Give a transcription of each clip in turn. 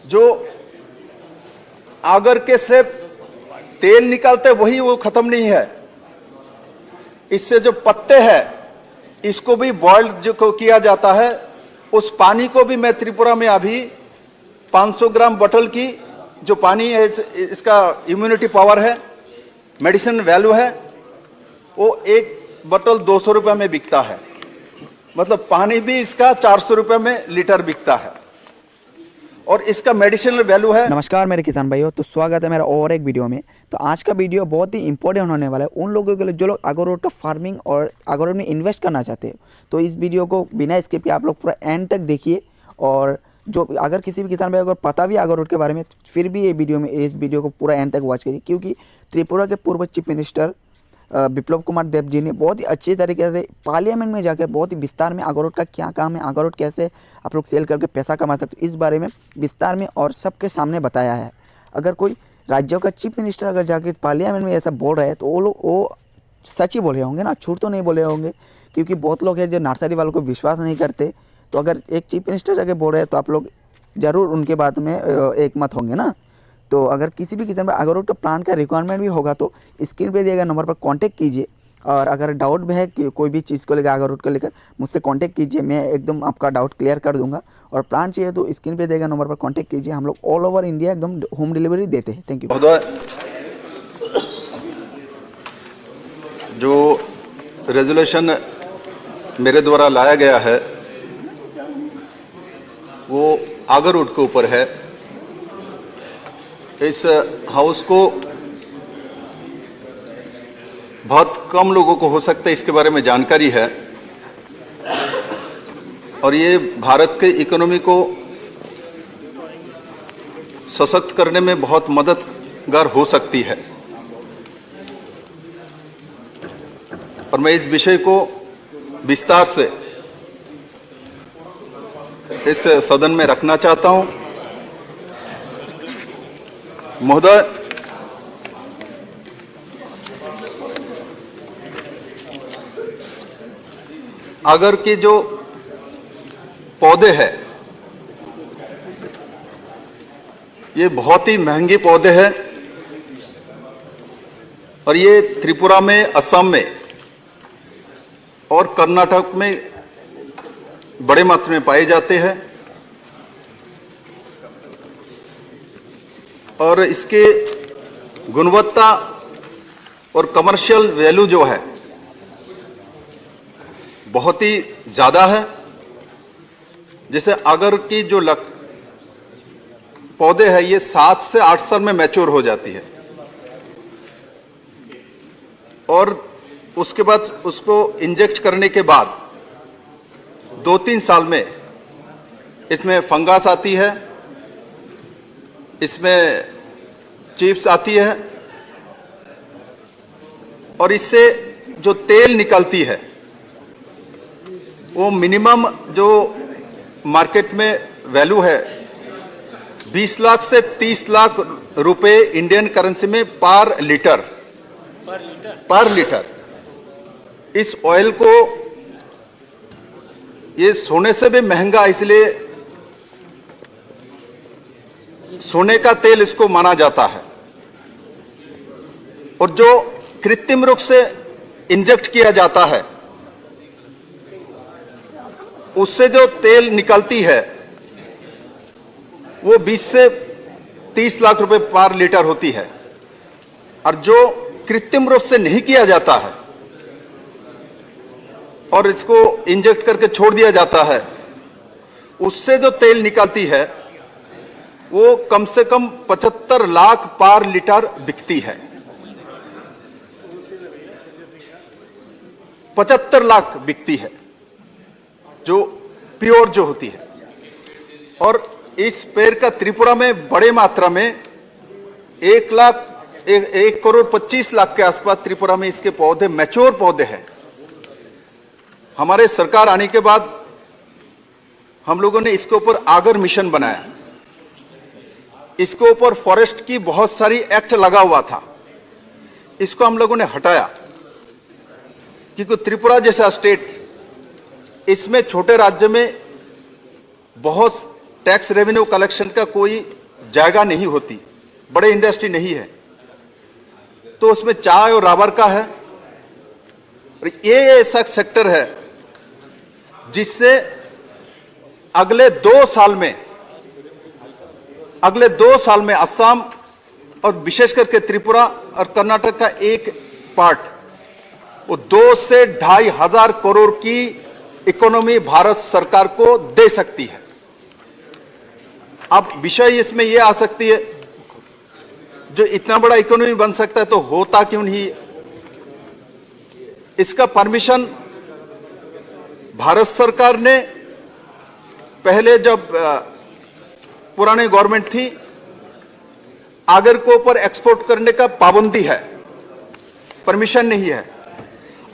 जो आगर के से तेल निकालते वही वो खत्म नहीं है। इससे जो पत्ते हैं इसको भी बॉइल्ड जो किया जाता है। उस पानी को भी मैं त्रिपुरा में अभी 500 ग्राम बोतल की जो पानी है, इसका इम्यूनिटी पावर है, मेडिसिन वैल्यू है, वो एक बोतल 200 रुपए में बिकता है। मतलब पानी भी इसका 400 रुपए में लीटर बिकता है और इसका मेडिसिनल वैल्यू है। नमस्कार मेरे किसान भाइयों, तो स्वागत है मेरा और एक वीडियो में। तो आज का वीडियो बहुत ही इंपॉर्टेंट होने वाला है उन लोगों के लिए जो लोग अगरवुड का फार्मिंग और अगरवुड में इन्वेस्ट करना चाहते हैं। तो इस वीडियो को बिना स्किप किए आप लोग पूरा एंड तक देखिए। और जो अगर किसी भी किसान भाई अगर पता भी अगरवुड के बारे में, फिर भी ये वीडियो में इस वीडियो को पूरा एंड तक वॉच करिए, क्योंकि त्रिपुरा के पूर्व चीफ मिनिस्टर विप्लव कुमार देब जी ने बहुत ही अच्छे तरीके से पार्लियामेंट में जाकर बहुत ही विस्तार में अगरवुड का क्या काम है, अगरवुड कैसे आप लोग सेल करके पैसा कमा सकते, इस बारे में विस्तार में और सबके सामने बताया है। अगर कोई राज्यों का चीफ मिनिस्टर अगर जाके पार्लियामेंट में ऐसा बोल रहा है तो वो सच ही बोल रहे होंगे ना, झूठ तो नहीं बोले होंगे, क्योंकि बहुत लोग हैं जो नर्सरी वालों को विश्वास नहीं करते। तो अगर एक चीफ मिनिस्टर जाके बोल रहे हैं तो आप लोग ज़रूर उनके बात में एक मत होंगे ना। तो अगर किसी भी किस्म का अगरवुड का प्लांट का रिक्वायरमेंट भी होगा तो स्क्रीन पे दिए गए नंबर पर कांटेक्ट कीजिए। और अगर डाउट भी है कि कोई भी चीज़ को लेकर अगरवुड को लेकर, मुझसे कांटेक्ट कीजिए, मैं एकदम आपका डाउट क्लियर कर दूंगा। और प्लांट चाहिए तो स्क्रीन पे दिए गए नंबर पर कांटेक्ट कीजिए। हम लोग ऑल ओवर इंडिया एकदम होम डिलीवरी देते हैं। Thank you. जो रेजोल्यूशन मेरे द्वारा लाया गया है वो अगरवुड के ऊपर है। इस हाउस को बहुत कम लोगों को हो सकता है इसके बारे में जानकारी है, और ये भारत के इकोनॉमी को सशक्त करने में बहुत मददगार हो सकती है। और मैं इस विषय को विस्तार से इस सदन में रखना चाहता हूं। महोदय, अगर के जो पौधे हैं ये बहुत ही महंगे पौधे हैं और ये त्रिपुरा में, असम में और कर्नाटक में बड़े मात्रा में पाए जाते हैं। और इसके गुणवत्ता और कमर्शियल वैल्यू जो है बहुत ही ज्यादा है। जैसे अगर की जो पौधे हैं ये 7 से 8 साल में मैच्योर हो जाती है और उसके बाद उसको इंजेक्ट करने के बाद 2-3 साल में इसमें फंगस आती है, इसमें चिप्स आती है और इससे जो तेल निकलती है वो मिनिमम जो मार्केट में वैल्यू है 20 लाख से 30 लाख रुपए इंडियन करेंसी में पर लीटर। इस ऑयल को ये सोने से भी महंगा, इसलिए सोने का तेल इसको माना जाता है। और जो कृत्रिम रूप से इंजेक्ट किया जाता है उससे जो तेल निकलती है वो 20 से 30 लाख रुपए पर लीटर होती है। और जो कृत्रिम रूप से नहीं किया जाता है और इसको इंजेक्ट करके छोड़ दिया जाता है उससे जो तेल निकलती है वो कम से कम 75 लाख पर लीटर बिकती है। 75 लाख बिकती है जो प्योर जो होती है। और इस पेड़ का त्रिपुरा में बड़े मात्रा में 1 करोड़ 25 लाख के आसपास त्रिपुरा में इसके पौधे, मैच्योर पौधे हैं। हमारे सरकार आने के बाद हम लोगों ने इसके ऊपर आगर मिशन बनाया। इसके ऊपर फॉरेस्ट की बहुत सारी एक्ट लगा हुआ था, इसको हम लोगों ने हटाया क्योंकि त्रिपुरा जैसा स्टेट, इसमें छोटे राज्य में बहुत टैक्स रेवेन्यू कलेक्शन का कोई जगह नहीं होती, बड़े इंडस्ट्री नहीं है, तो उसमें चाय और रबर का है। और ये ऐसा सेक्टर है जिससे अगले 2 साल में असम और विशेष करके त्रिपुरा और कर्नाटक का एक पार्ट, वो 2 से 2.5 हजार करोड़ की इकोनॉमी भारत सरकार को दे सकती है। अब विषय इसमें यह आ सकती है, जो इतना बड़ा इकोनॉमी बन सकता है तो होता क्यों नहीं? इसका परमिशन भारत सरकार ने पहले जब पुरानी गवर्नमेंट थी, आगर के ऊपर एक्सपोर्ट करने का पाबंदी है, परमिशन नहीं है।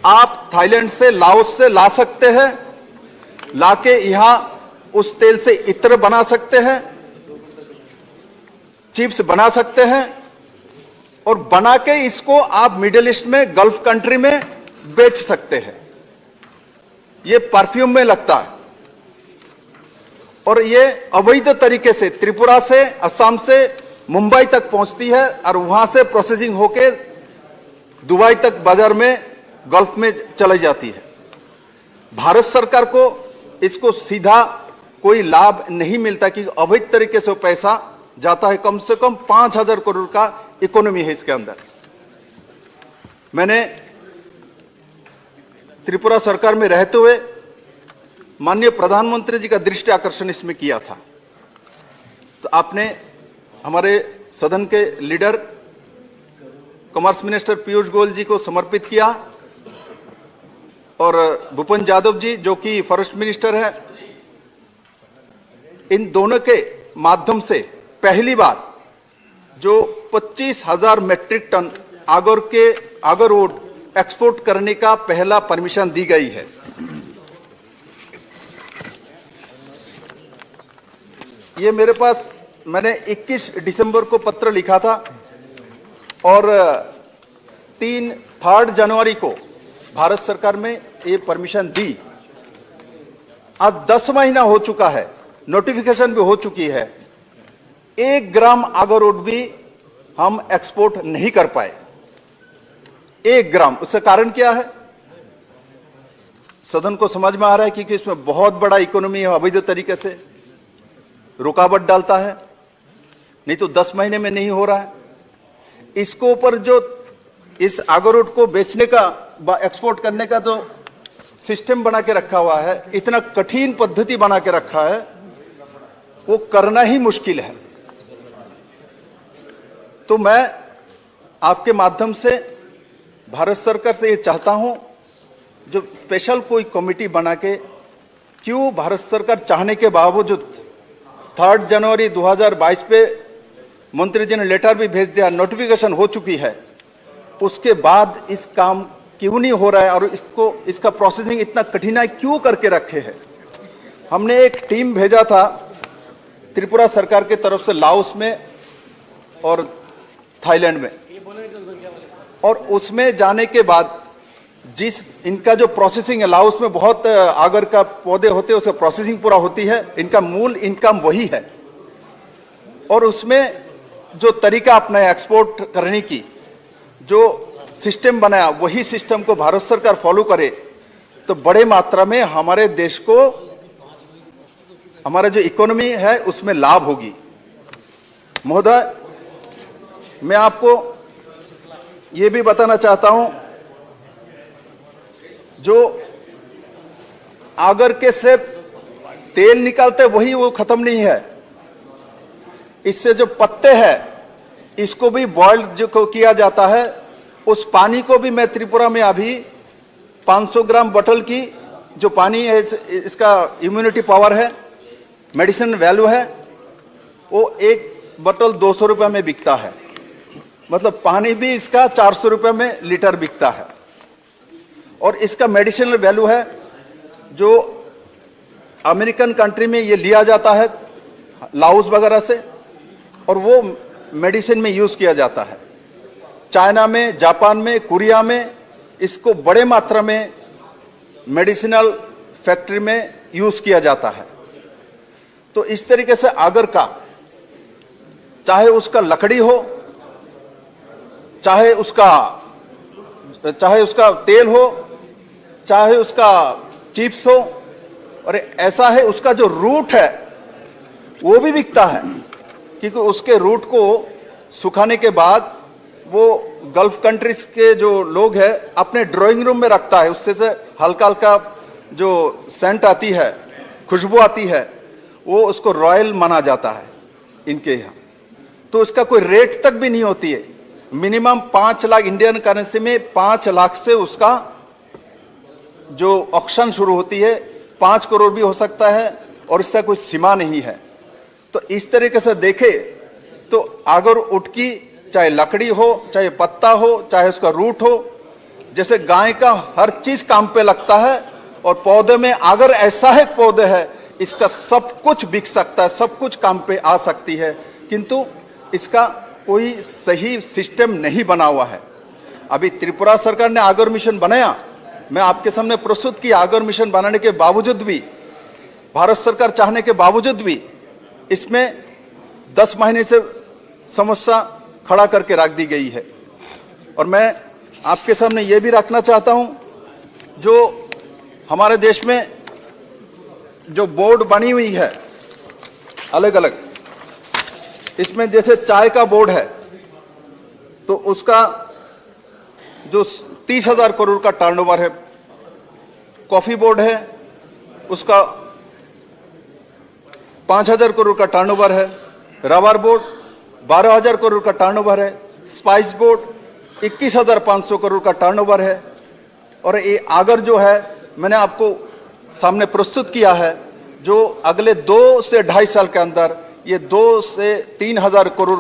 आप थाईलैंड से, लाओस से ला सकते हैं, लाके यहां उस तेल से इत्र बना सकते हैं, चिप्स बना सकते हैं, और बना के इसको आप मिडिल ईस्ट में, गल्फ कंट्री में बेच सकते हैं। ये परफ्यूम में लगता है और ये अवैध तरीके से त्रिपुरा से, असम से मुंबई तक पहुंचती है और वहां से प्रोसेसिंग होके दुबई तक बाजार में, गल्फ में चली जाती है। भारत सरकार को इसको सीधा कोई लाभ नहीं मिलता कि अवैध तरीके से पैसा जाता है। कम से कम 5,000 करोड़ का इकोनॉमी है इसके अंदर। मैंने त्रिपुरा सरकार में रहते हुए माननीय प्रधानमंत्री जी का दृष्टि आकर्षण इसमें किया था, तो आपने हमारे सदन के leader commerce minister Piyush Goyal ji को समर्पित किया, और भूपेन्द्र यादव जी जो कि फॉरेस्ट मिनिस्टर है, इन दोनों के माध्यम से पहली बार जो 25,000 मेट्रिक टन आगरवुड एक्सपोर्ट करने का पहला परमिशन दी गई है। ये मेरे पास, मैंने 21 दिसंबर को पत्र लिखा था और 3 जनवरी को भारत सरकार में ये परमिशन दी। आज 10 महीना हो चुका है, नोटिफिकेशन भी हो चुकी है, 1 ग्राम आगरवुड भी हम एक्सपोर्ट नहीं कर पाए। 1 ग्राम। उसका कारण क्या है? सदन को समझ में आ रहा है क्योंकि इसमें बहुत बड़ा इकोनॉमी है, अवैध तरीके से रुकावट डालता है, नहीं तो 10 महीने में नहीं हो रहा है। इसको ऊपर जो इस आगरवुड को बेचने का, एक्सपोर्ट करने का जो सिस्टम बना के रखा हुआ है, इतना कठिन पद्धति बना के रखा है, वो करना ही मुश्किल है। तो मैं आपके माध्यम से भारत सरकार से ये चाहता हूं, जो स्पेशल कोई कमेटी बना के, क्यों भारत सरकार चाहने के बावजूद 3 जनवरी 2022 पे मंत्री जी ने लेटर भी भेज दिया, नोटिफिकेशन हो चुकी है, उसके बाद इस काम क्यों नहीं हो रहा है और इसका प्रोसेसिंग इतना कठिनाई क्यों करके रखे हैं? हमने एक टीम भेजा था त्रिपुरा सरकार की तरफ से लाओस में और थाईलैंड में, और उसमें जाने के बाद जिस इनका जो प्रोसेसिंग है, लाओस में बहुत आगर का पौधे होते हैं, उसका प्रोसेसिंग पूरा होती है, इनका मूल इनकम वही है, और उसमें जो तरीका अपनाया एक्सपोर्ट करने की, जो सिस्टम बनाया, वही सिस्टम को भारत सरकार फॉलो करे तो बड़े मात्रा में हमारे देश को, हमारा जो इकोनॉमी है उसमें लाभ होगी। महोदय, मैं आपको यह भी बताना चाहता हूं, जो आगर के से तेल निकालते वही वो खत्म नहीं है, इससे जो पत्ते हैं इसको भी बॉइल्ड जो किया जाता है, उस पानी को भी मैं त्रिपुरा में अभी 500 ग्राम बोतल की जो पानी है, इसका इम्यूनिटी पावर है, मेडिसिन वैल्यू है, वो एक बोतल 200 रुपए में बिकता है। मतलब पानी भी इसका 400 रुपए में लीटर बिकता है, और इसका मेडिसिनल वैल्यू है, जो अमेरिकन कंट्री में ये लिया जाता है लाओस वगैरह से, और वो मेडिसिन में यूज किया जाता है। चाइना में, जापान में, कोरिया में इसको बड़े मात्रा में मेडिसिनल फैक्ट्री में यूज किया जाता है। तो इस तरीके से आगर का, चाहे उसका लकड़ी हो, चाहे उसका तेल हो, चाहे उसका चिप्स हो, और ऐसा है उसका जो रूट है वो भी बिकता है, क्योंकि उसके रूट को सुखाने के बाद वो गल्फ कंट्रीज के जो लोग हैं अपने ड्राइंग रूम में रखता है, उससे से हल्का हल्का जो सेंट आती है, खुशबू आती है, वो उसको रॉयल माना जाता है इनके यहाँ। तो उसका कोई रेट तक भी नहीं होती है, मिनिमम 5 लाख इंडियन करेंसी में 5 लाख से उसका जो ऑक्शन शुरू होती है, 5 करोड़ भी हो सकता है, और इसका कोई सीमा नहीं है। तो इस तरीके से देखे तो आगर वुड की चाहे लकड़ी हो, चाहे पत्ता हो, चाहे उसका रूट हो, जैसे गाय का हर चीज काम पे लगता है, और पौधे में अगर ऐसा है पौधे है इसका सब कुछ बिक सकता है, सब कुछ काम पे आ सकती है, किंतु इसका कोई सही सिस्टम नहीं बना हुआ है। अभी त्रिपुरा सरकार ने आगर मिशन बनाया, मैं आपके सामने प्रस्तुत किया। आगर मिशन बनाने के बावजूद भी, भारत सरकार चाहने के बावजूद भी, इसमें 10 महीने से समस्या खड़ा करके रख दी गई है। और मैं आपके सामने यह भी रखना चाहता हूं, जो हमारे देश में जो बोर्ड बनी हुई है अलग अलग, इसमें जैसे चाय का बोर्ड है तो उसका जो 30,000 करोड़ का टर्नओवर है, कॉफी बोर्ड है उसका 5,000 करोड़ का टर्नओवर है, रबर बोर्ड 12,000 करोड़ का टर्नओवर है, स्पाइस बोर्ड 21,500 करोड़ का टर्नओवर है, और ये आगर जो है मैंने आपको सामने प्रस्तुत किया है, जो अगले 2 से 2.5 साल के अंदर ये 2 से 3,000 करोड़